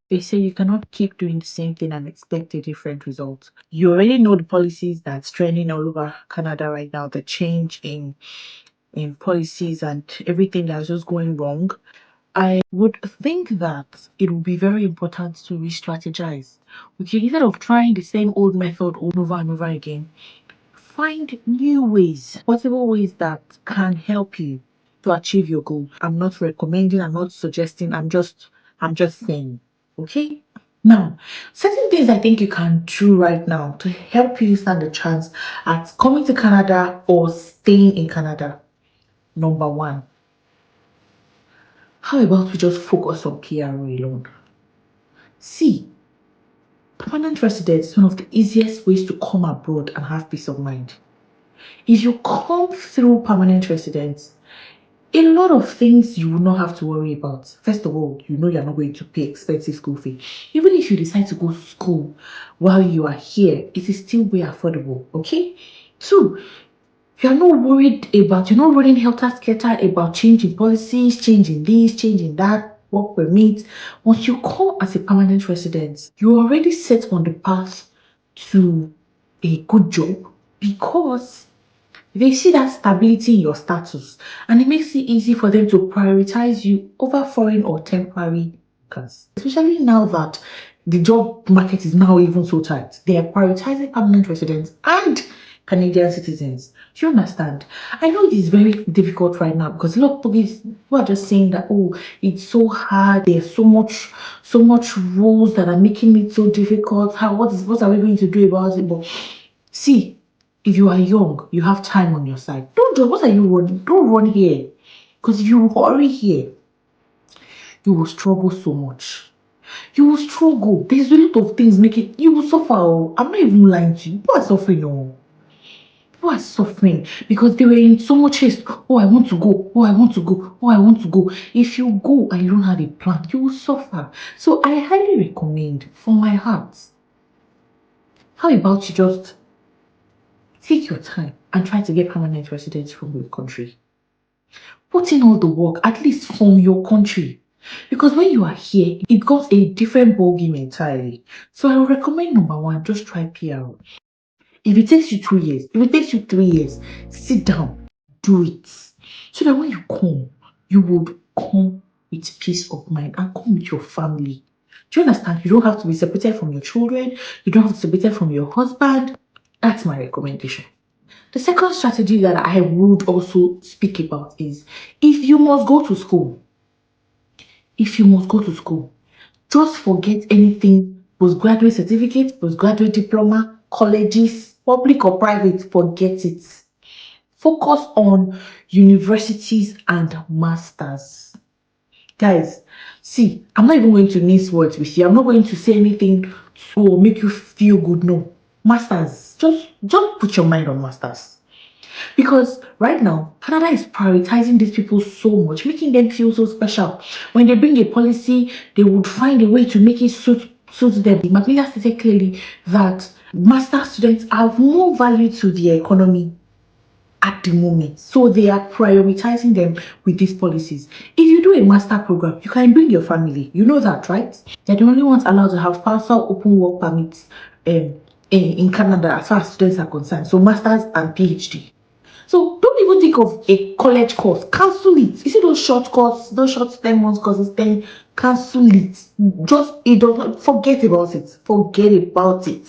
They say you cannot keep doing the same thing and expect a different result. You already know the policies that's trending all over Canada right now, the change in policies and everything that's just going wrong. I would think that it would be very important to re-strategize. Okay, instead of trying the same old method over and over again, find new ways, possible ways that can help you to achieve your goal. I'm not recommending, I'm not suggesting, I'm just saying. Okay? Now, certain things I think you can do right now to help you stand a chance at coming to Canada or staying in Canada. Number one, how about we just focus on PR alone? See, permanent residence is one of the easiest ways to come abroad and have peace of mind. If you come through permanent residence, a lot of things you will not have to worry about. First of all, you know you're not going to pay expensive school fee. Even if you decide to go to school while you are here, it is still way affordable, okay? Two, you're not running helter-skelter about changing policies, changing this, changing that, work permit. Once you come as a permanent resident, you're already set on the path to a good job because they see that stability in your status and it makes it easy for them to prioritize you over foreign or temporary workers. Especially now that the job market is now even so tight. They are prioritizing permanent residents and Canadian citizens. Do you understand? I know it is very difficult right now because a lot of people are just saying that, oh, it's so hard, there's so much rules that are making it so difficult. What are we going to do about it? But see, if you are young, you have time on your side. What are you running? Don't run here. Because if you hurry here, you will struggle so much. You will struggle. There's a lot of things making you will suffer. Oh. I'm not even lying to you. People are suffering. Oh. People are suffering because they were in so much haste. Oh, I want to go. Oh, I want to go. Oh, I want to go. If you go and you don't have a plan, you will suffer. So I highly recommend from my heart. How about you just take your time and try to get permanent residence from your country? Put in all the work, at least from your country. Because when you are here, it becomes a different ballgame entirely. So I would recommend number one, just try PR. If it takes you 2 years, if it takes you 3 years, sit down, do it. So that when you come, you would come with peace of mind and come with your family. Do you understand? You don't have to be separated from your children, you don't have to be separated from your husband. That's my recommendation. The second strategy that I would also speak about is if you must go to school, just forget anything postgraduate certificate, postgraduate diploma, colleges, public or private, forget it. Focus on universities and masters. Guys, see, I'm not even going to mince words with you. I'm not going to say anything to make you feel good. No. Masters. Just put your mind on masters. Because right now, Canada is prioritizing these people so much, making them feel so special. When they bring a policy, they would find a way to make it suit them. Macmillan stated clearly that master students have more value to the economy at the moment. So they are prioritizing them with these policies. If you do a master program, you can bring your family. You know that, right? They're the only ones allowed to have partial open work permits in Canada as far as students are concerned. So masters and PhD. So don't even think of a college course. Cancel it. You see those short courses, those short 10 months courses, then cancel it. Just it don't forget about it. Forget about it.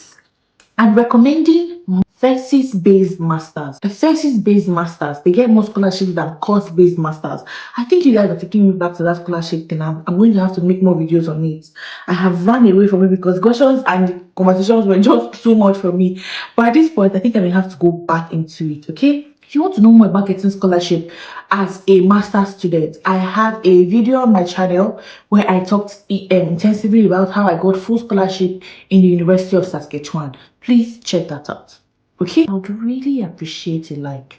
I'm recommending thesis-based masters. The thesis-based masters, they get more scholarships than course-based masters. I think you guys are taking me back to that scholarship thing. I'm going to have to make more videos on it. I have run away from it because questions and conversations were just too much for me. But at this point, I think I will have to go back into it, okay? If you want to know more about getting scholarship as a master's student, I have a video on my channel where I talked intensively about how I got full scholarship in the University of Saskatchewan. Please check that out. Okay? I would really appreciate a like.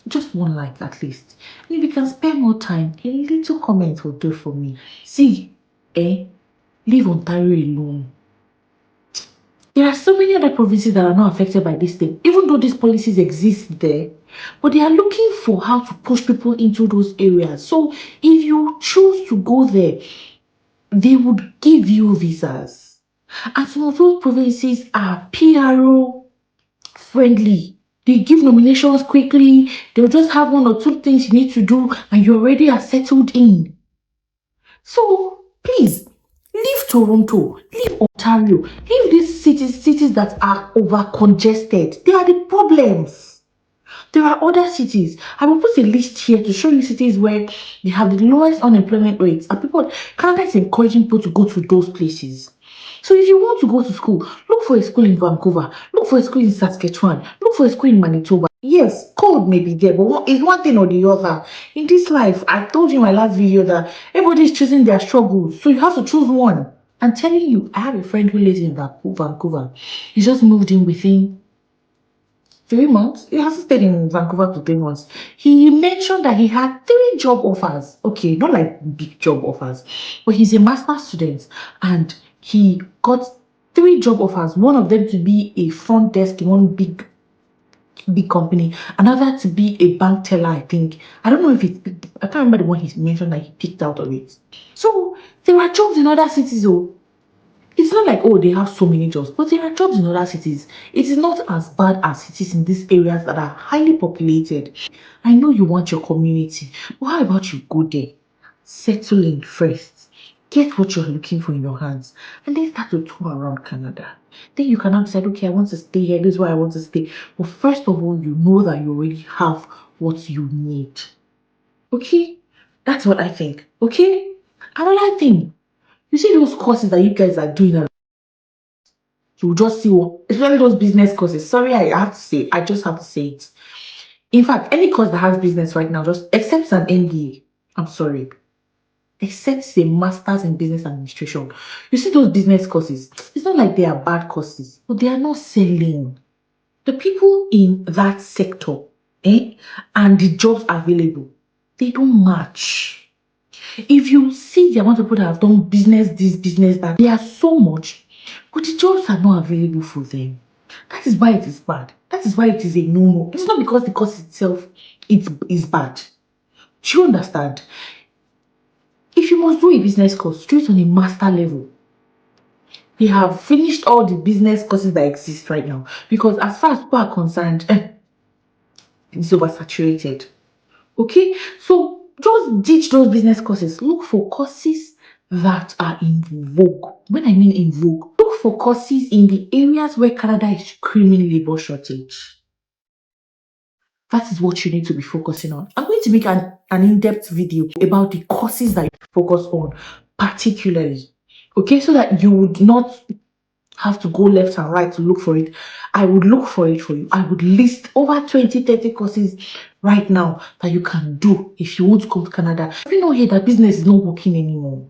Just one like at least. And if you can spare more time, a little comment will do for me. See, leave Ontario alone. There are so many other provinces that are not affected by this thing, even though these policies exist there, but they are looking for how to push people into those areas. So if you choose to go there, they would give you visas. And some of those provinces are PRO friendly. They give nominations quickly. They'll just have one or two things you need to do, and you already are settled in. So please leave Toronto, leave Ontario, leave these cities that are over congested. They are the problems. There are other cities. I will put a list here to show you cities where they have the lowest unemployment rates. And people, Canada is encouraging people to go to those places. So if you want to go to school, look for a school in Vancouver, look for a school in Saskatchewan, look for a school in Manitoba. Yes, cold may be there, but it's one thing or the other. In this life, I told you in my last video that everybody is choosing their struggles. So you have to choose one. I'm telling you, I have a friend who lives in Vancouver. He just moved in within 3 months. He hasn't stayed in Vancouver for 3 months. He mentioned that he had 3 job offers. Okay, not like big job offers, but he's a master's student and he got 3 job offers. One of them to be a front desk in one big company, another to be a bank teller. I think I don't know if I can't remember the one he mentioned that he picked out of it. So there are jobs in other cities. Oh, it's not like, oh, they have so many jobs, but there are jobs in other cities. It is not as bad as it is in these areas that are highly populated. I know you want your community, but how about you go there, settle in first, get what you're looking for in your hands, and then start to tour around Canada. Then you can now decide, okay, I want to stay here, this is where I want to stay. But first of all, you know that you already have what you need. Okay? That's what I think. Okay? Another thing, you see those courses that you guys are doing, you just see what, especially those business courses. Sorry, I have to say, I just have to say it. In fact, any course that has business right now, just except an MBA, I'm sorry, except say masters in business administration. You see those business courses, it's not like they are bad courses, but they are not selling. The people in that sector, and the jobs available, they don't match. If you see the amount of people that have done business, this business, that, they are so much, but the jobs are not available for them. That is why it is bad. That is why it is a no-no. It's not because the course itself is bad. Do you understand? If you must do a business course, do it on a master level. They have finished all the business courses that exist right now because as far as people are concerned, it's oversaturated. Okay, so just ditch those business courses. Look for courses that are in vogue. When I mean in vogue, look for courses in the areas where Canada is screaming labor shortage. That is what you need to be focusing on. I'm going to make an in-depth video about the courses that you focus on particularly. Okay, so that you would not have to go left and right to look for it. I would look for it for you. I would list over 20, 30 courses right now that you can do if you want to come to Canada. If you know here that business is not working anymore,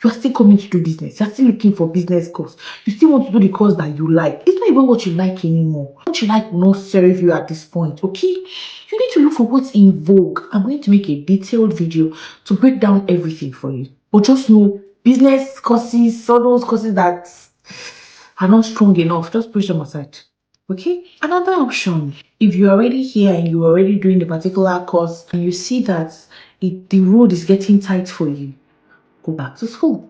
you are still coming to do business. You're still looking for business course. You still want to do the course that you like. It's not even what you like anymore. What you like will not serve you at this point, okay? You need to look for what's in vogue. I'm going to make a detailed video to break down everything for you. But just know, business courses, all those courses that are not strong enough, just push them aside. Okay, another option, if you're already here and you're already doing the particular course and you see that the road is getting tight for you, go back to school.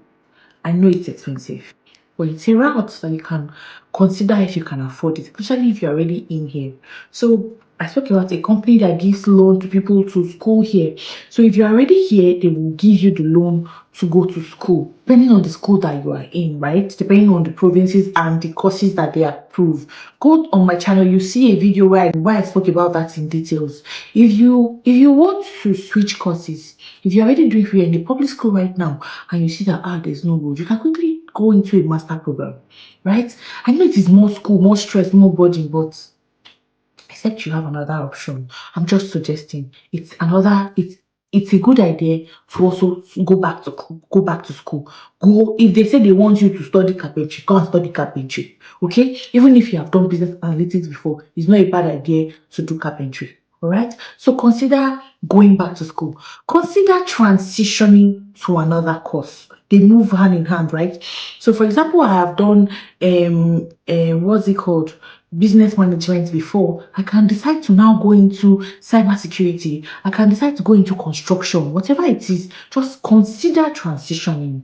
I know it's expensive, but it's a route that you can consider if you can afford it, especially if you're already in here. So I spoke about a company that gives loan to people to school here. So if you're already here, they will give you the loan to go to school, depending on the school that you are in, right? Depending on the provinces and the courses that they approve. Go on my channel, you see a video where I spoke about that in details. If you want to switch courses, if you're already doing you're in the public school right now and you see that there's no road, you can quickly go into a master program, right? I know it is more school, more stress, more burden, but except you have another option. I'm just suggesting it's a good idea to also go back to school. Go if they say they want you to study carpentry, go and study carpentry. Okay, even if you have done business analytics before, it's not a bad idea to do carpentry. All right, so consider going back to school. Consider transitioning to another course. They move hand in hand, right? So, for example, I have done what's it called? Business management before. I can decide to now go into cybersecurity. I can decide to go into construction, whatever it is. Just consider transitioning.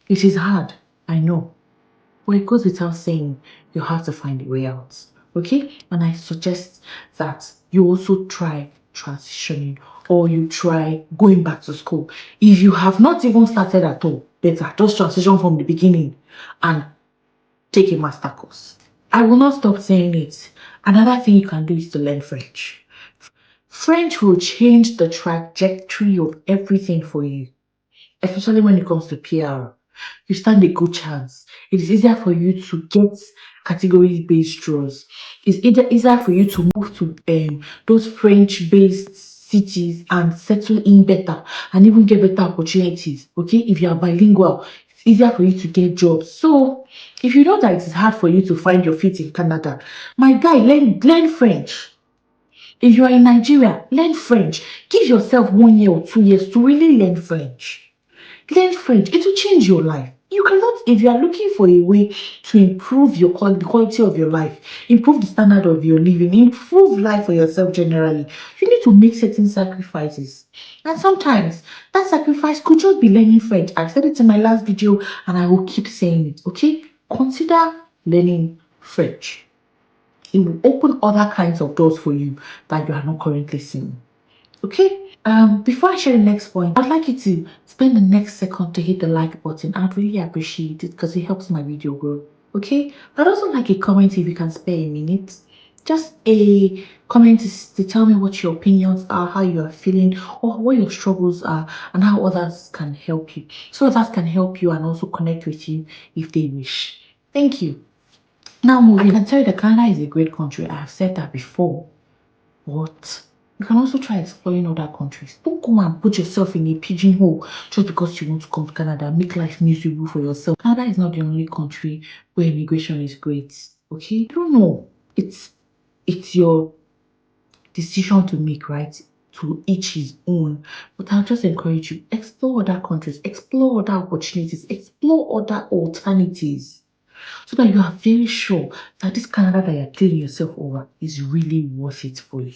It is hard, I know. But it goes without saying, you have to find a way out. Okay? And I suggest that you also try transitioning or you try going back to school. If you have not even started at all, better just transition from the beginning and take a master course. I will not stop saying it. Another thing you can do is to learn French. French will change the trajectory of everything for you, especially when it comes to PR. You stand a good chance. It is easier for you to get category-based roles. It's easier for you to move to those French-based cities and settle in better and even get better opportunities. Okay, if you are bilingual, it's easier for you to get jobs. So, if you know that it is hard for you to find your feet in Canada, my guy, learn French. If you are in Nigeria, learn French. Give yourself 1 year or 2 years to really learn French. Learn French. It will change your life. You cannot, if you are looking for a way to improve the quality of your life, improve the standard of your living, improve life for yourself generally, you need to make certain sacrifices. And sometimes that sacrifice could just be learning French. I said it in my last video and I will keep saying it. Okay? Consider learning French. It will open other kinds of doors for you that you are not currently seeing. Okay? Before I share the next point, I'd like you to spend the next second to hit the like button. I'd really appreciate it because it helps my video grow. Okay? I'd also like a comment if you can spare a minute. Just a comment to tell me what your opinions are, how you are feeling, or what your struggles are, and how others can help you. So others can help you and also connect with you if they wish. Thank you. Now, I can tell you that Canada is a great country. I have said that before. But you can also try exploring other countries. Don't go and put yourself in a pigeonhole just because you want to come to Canada. Make life miserable for yourself. Canada is not the only country where immigration is great. Okay? I don't know. It's your decision to make, right? To each his own. But I'll just encourage you, explore other countries, explore other opportunities, explore other alternatives. So that you are very sure that this Canada that you're killing yourself over is really worth it for you.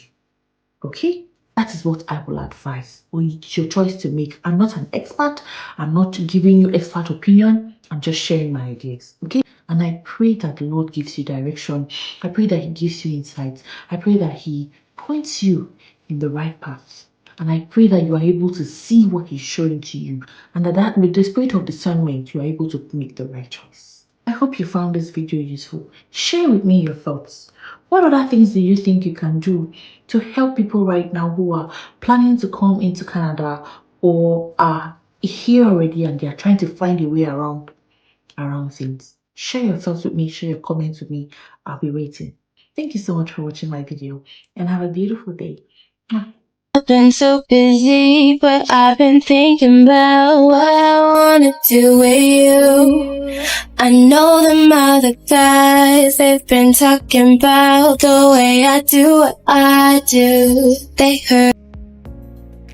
Okay? That is what I will advise. Well, it's your choice to make. I'm not an expert. I'm not giving you expert opinion. I'm just sharing my ideas. Okay? And I pray that the Lord gives you direction. I pray that He gives you insights. I pray that He points you in the right path. And I pray that you are able to see what He's showing to you. And that with the spirit of discernment, you are able to make the right choice. I hope you found this video useful. Share with me your thoughts. What other things do you think you can do to help people right now who are planning to come into Canada or are here already and they are trying to find a way around things? Share your thoughts with me, share your comments with me. I'll be waiting. Thank you so much for watching my video and have a beautiful day. I've been so busy, but I've been thinking about what I wanna do with you. I know them other guys, they've been talking about the way I do what I do. They heard